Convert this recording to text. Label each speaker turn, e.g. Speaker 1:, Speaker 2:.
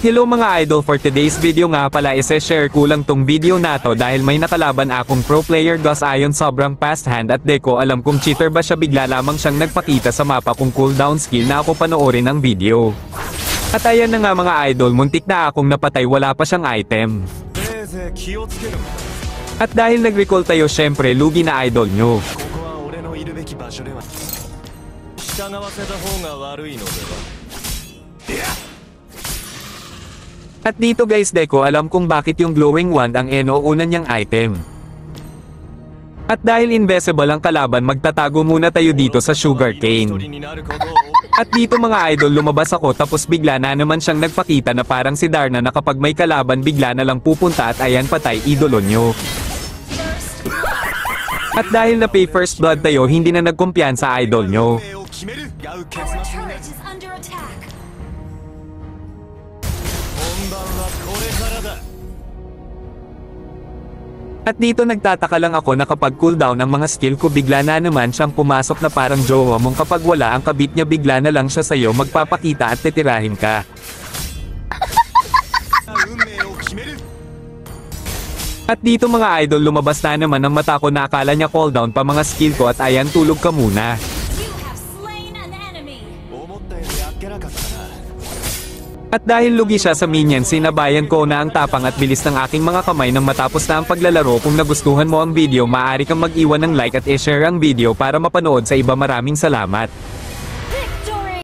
Speaker 1: Hello mga idol, for today's video nga pala ise-share ko lang tong video na to dahil may nakalaban akong pro player Gus ayon sobrang fast hand at di ko alam kung cheater ba siya, bigla lamang siyang nagpakita sa mapa kung cooldown skill na ako panoorin ang video. At ayan na nga mga idol, muntik na akong napatay, wala pa siyang item. At dahil nag-recall tayo, syempre lugi na idol nyo. At dito guys, di ko alam kung bakit yung glowing wand ang una niyang item. At dahil invisible ang kalaban, magtatago muna tayo dito sa sugarcane. At dito mga idol, lumabas ako tapos bigla na naman siyang nagpakita na parang si Darna na kapag may kalaban bigla na lang pupunta at ayan, patay idolo nyo. At dahil na pay first blood tayo, hindi na nagkumpiyansa idol nyo. At dito nagtataka lang ako na kapag cooldown ang mga skill ko bigla na naman siyang pumasok na parang jowa mong kapag wala ang kabit niya bigla na lang siya sa'yo magpapakita at titirahin ka. At dito mga idol, lumabas na naman ang mata ko na akala niya cooldown pa mga skill ko at ayan, tulog ka muna. At dahil lugi siya sa minion, sinabayan ko na ang tapang at bilis ng aking mga kamay nang matapos na ang paglalaro. Kung nagustuhan mo ang video, maaari kang mag-iwan ng like at i-share ang video para mapanood sa iba. Maraming salamat.